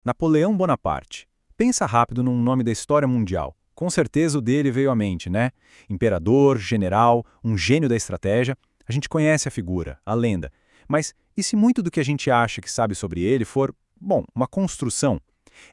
Napoleão Bonaparte. Pensa rápido num nome da história mundial. Com certeza o dele veio à mente, né? Imperador, general, um gênio da estratégia. A gente conhece a figura, a lenda. Mas e se muito do que a gente acha que sabe sobre ele for, bom, uma construção?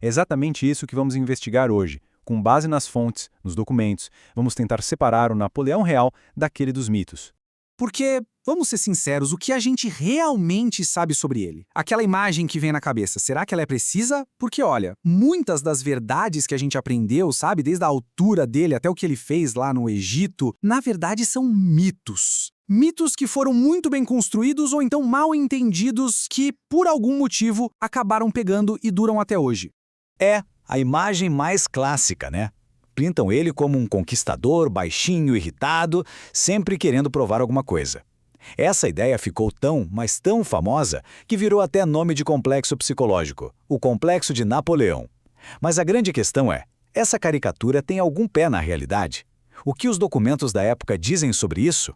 É exatamente isso que vamos investigar hoje. Com base nas fontes, nos documentos, vamos tentar separar o Napoleão real daquele dos mitos. Porque, vamos ser sinceros, o que a gente realmente sabe sobre ele? Aquela imagem que vem na cabeça, será que ela é precisa? Porque, olha, muitas das verdades que a gente aprendeu, sabe, desde a altura dele até o que ele fez lá no Egito, na verdade são mitos. Mitos que foram muito bem construídos ou então mal entendidos que, por algum motivo, acabaram pegando e duram até hoje. É a imagem mais clássica, né? Pintam ele como um conquistador, baixinho, irritado, sempre querendo provar alguma coisa. Essa ideia ficou tão, mas tão famosa, que virou até nome de complexo psicológico, o Complexo de Napoleão. Mas a grande questão é, essa caricatura tem algum pé na realidade? O que os documentos da época dizem sobre isso?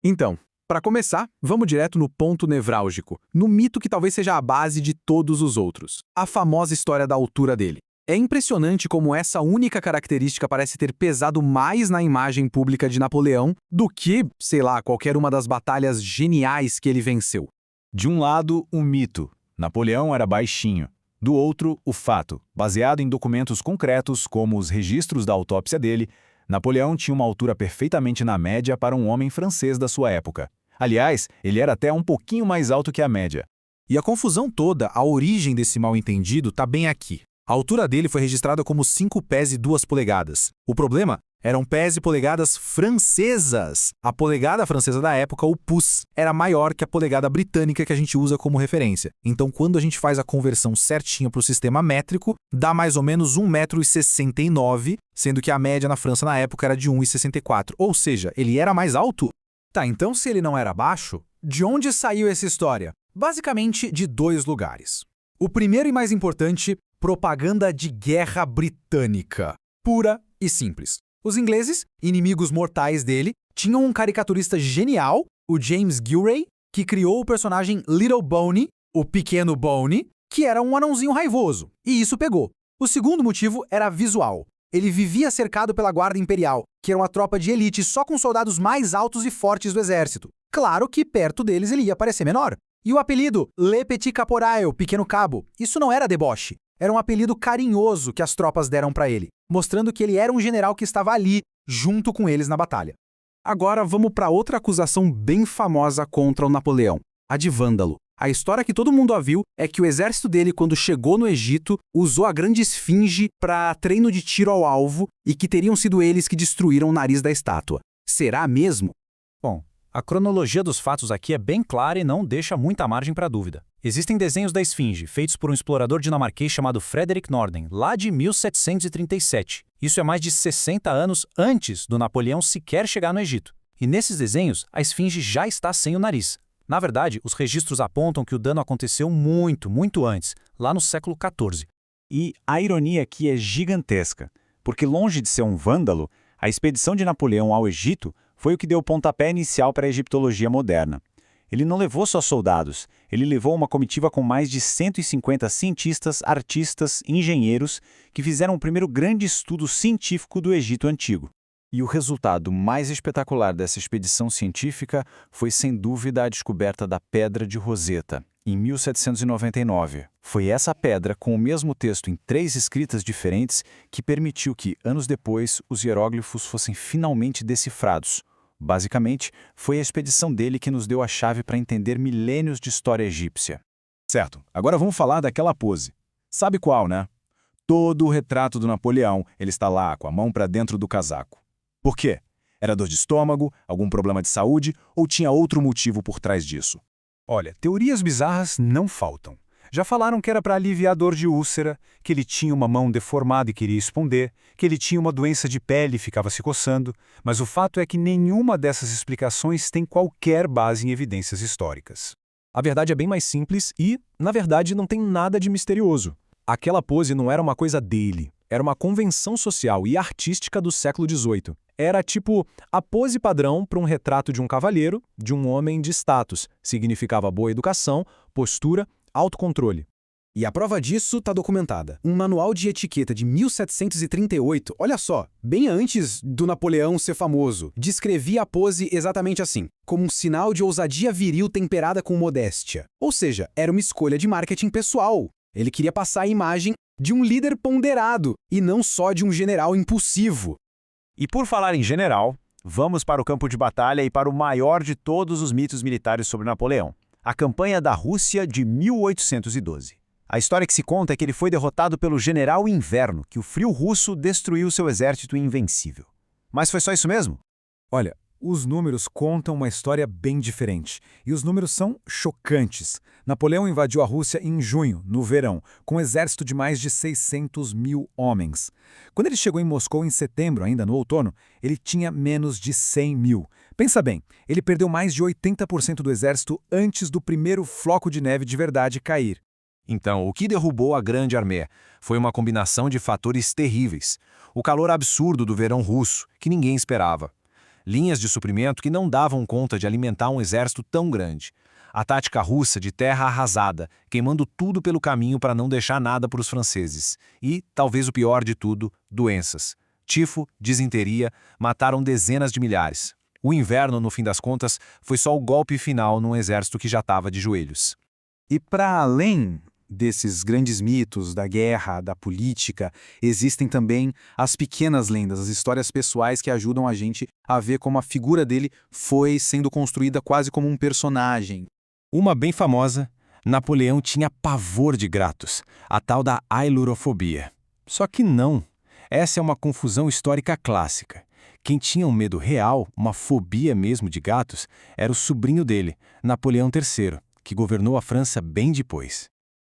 Então, para começar, vamos direto no ponto nevrálgico, no mito que talvez seja a base de todos os outros, a famosa história da altura dele. É impressionante como essa única característica parece ter pesado mais na imagem pública de Napoleão do que, sei lá, qualquer uma das batalhas geniais que ele venceu. De um lado, o mito. Napoleão era baixinho. Do outro, o fato. Baseado em documentos concretos, como os registros da autópsia dele, Napoleão tinha uma altura perfeitamente na média para um homem francês da sua época. Aliás, ele era até um pouquinho mais alto que a média. E a confusão toda, a origem desse mal-entendido, está bem aqui. A altura dele foi registrada como 5 pés e 2 polegadas. O problema eram pés e polegadas francesas. A polegada francesa da época, o pouce, era maior que a polegada britânica que a gente usa como referência. Então, quando a gente faz a conversão certinha para o sistema métrico, dá mais ou menos 1,69 m, sendo que a média na França na época era de 1,64 m. Ou seja, ele era mais alto? Tá, então se ele não era baixo, de onde saiu essa história? Basicamente de 2 lugares. O primeiro e mais importante, propaganda de guerra britânica. Pura e simples. Os ingleses, inimigos mortais dele, tinham um caricaturista genial, o James Gillray, que criou o personagem Little Boney, o Pequeno Boney, que era um anãozinho raivoso. E isso pegou. O segundo motivo era visual. Ele vivia cercado pela Guarda Imperial, que era uma tropa de elite só com soldados mais altos e fortes do exército. Claro que perto deles ele ia parecer menor. E o apelido Le Petit Caporal, Pequeno Cabo, isso não era deboche. Era um apelido carinhoso que as tropas deram para ele, mostrando que ele era um general que estava ali, junto com eles na batalha. Agora vamos para outra acusação bem famosa contra o Napoleão, a de vândalo. A história que todo mundo a viu é que o exército dele, quando chegou no Egito, usou a grande esfinge para treino de tiro ao alvo e que teriam sido eles que destruíram o nariz da estátua. Será mesmo? Bom, a cronologia dos fatos aqui é bem clara e não deixa muita margem para dúvida. Existem desenhos da esfinge, feitos por um explorador dinamarquês chamado Frederik Norden, lá de 1737. Isso é mais de 60 anos antes do Napoleão sequer chegar no Egito. E nesses desenhos, a esfinge já está sem o nariz. Na verdade, os registros apontam que o dano aconteceu muito, muito antes, lá no século XIV. E a ironia aqui é gigantesca, porque longe de ser um vândalo, a expedição de Napoleão ao Egito foi o que deu o pontapé inicial para a egiptologia moderna. Ele não levou só soldados, ele levou uma comitiva com mais de 150 cientistas, artistas, engenheiros que fizeram o primeiro grande estudo científico do Egito Antigo. E o resultado mais espetacular dessa expedição científica foi, sem dúvida, a descoberta da Pedra de Roseta, em 1799. Foi essa pedra, com o mesmo texto em 3 escritas diferentes, que permitiu que, anos depois, os hieróglifos fossem finalmente decifrados. Basicamente, foi a expedição dele que nos deu a chave para entender milênios de história egípcia. Certo, agora vamos falar daquela pose. Sabe qual, né? Todo o retrato do Napoleão, ele está lá, com a mão para dentro do casaco. Por quê? Era dor de estômago, algum problema de saúde ou tinha outro motivo por trás disso? Olha, teorias bizarras não faltam. Já falaram que era para aliviar dor de úlcera, que ele tinha uma mão deformada e queria esconder, que ele tinha uma doença de pele e ficava se coçando, mas o fato é que nenhuma dessas explicações tem qualquer base em evidências históricas. A verdade é bem mais simples e, na verdade, não tem nada de misterioso. Aquela pose não era uma coisa dele, era uma convenção social e artística do século XVIII. Era tipo a pose padrão para um retrato de um cavalheiro, de um homem de status. Significava boa educação, postura, autocontrole. E a prova disso está documentada. Um manual de etiqueta de 1738, olha só, bem antes do Napoleão ser famoso, descrevia a pose exatamente assim, como um sinal de ousadia viril temperada com modéstia. Ou seja, era uma escolha de marketing pessoal. Ele queria passar a imagem de um líder ponderado e não só de um general impulsivo. E por falar em general, vamos para o campo de batalha e para o maior de todos os mitos militares sobre Napoleão, a campanha da Rússia de 1812. A história que se conta é que ele foi derrotado pelo general Inverno, que o frio russo destruiu seu exército invencível. Mas foi só isso mesmo? Olha, os números contam uma história bem diferente. E os números são chocantes. Napoleão invadiu a Rússia em junho, no verão, com um exército de mais de 600 mil homens. Quando ele chegou em Moscou em setembro, ainda no outono, ele tinha menos de 100 mil. Pensa bem, ele perdeu mais de 80% do exército antes do primeiro floco de neve de verdade cair. Então, o que derrubou a Grande Armée foi uma combinação de fatores terríveis. O calor absurdo do verão russo, que ninguém esperava. Linhas de suprimento que não davam conta de alimentar um exército tão grande. A tática russa de terra arrasada, queimando tudo pelo caminho para não deixar nada para os franceses. E, talvez o pior de tudo, doenças. Tifo, disenteria, mataram dezenas de milhares. O inverno, no fim das contas, foi só o golpe final num exército que já estava de joelhos. E para além desses grandes mitos da guerra, da política, existem também as pequenas lendas, as histórias pessoais que ajudam a gente a ver como a figura dele foi sendo construída quase como um personagem. Uma bem famosa, Napoleão tinha pavor de gatos, a tal da ailurofobia. Só que não. Essa é uma confusão histórica clássica. Quem tinha um medo real, uma fobia mesmo de gatos, era o sobrinho dele, Napoleão III, que governou a França bem depois.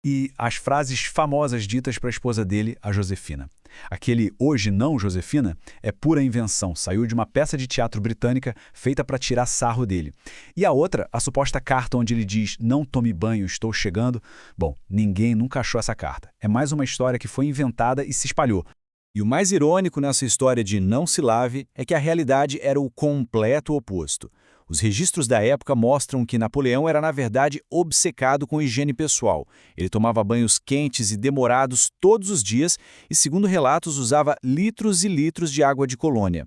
E as frases famosas ditas para a esposa dele, a Josefina. Aquele "hoje não, Josefina" é pura invenção, saiu de uma peça de teatro britânica feita para tirar sarro dele. E a outra, a suposta carta onde ele diz "não tome banho, estou chegando", bom, ninguém nunca achou essa carta. É mais uma história que foi inventada e se espalhou. E o mais irônico nessa história de "não se lave" é que a realidade era o completo oposto. Os registros da época mostram que Napoleão era, na verdade, obcecado com higiene pessoal. Ele tomava banhos quentes e demorados todos os dias e, segundo relatos, usava litros e litros de água de colônia.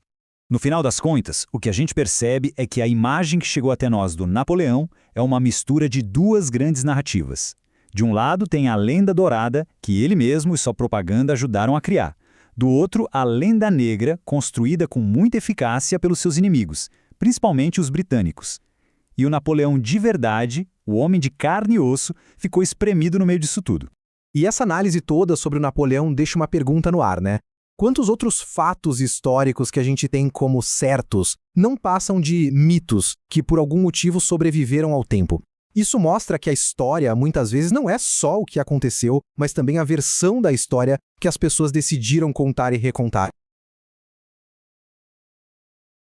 No final das contas, o que a gente percebe é que a imagem que chegou até nós do Napoleão é uma mistura de duas grandes narrativas. De um lado tem a lenda dourada, que ele mesmo e sua propaganda ajudaram a criar. Do outro, a lenda negra, construída com muita eficácia pelos seus inimigos, principalmente os britânicos. E o Napoleão de verdade, o homem de carne e osso, ficou espremido no meio disso tudo. E essa análise toda sobre o Napoleão deixa uma pergunta no ar, né? Quantos outros fatos históricos que a gente tem como certos não passam de mitos que por algum motivo sobreviveram ao tempo? Isso mostra que a história, muitas vezes, não é só o que aconteceu, mas também a versão da história que as pessoas decidiram contar e recontar.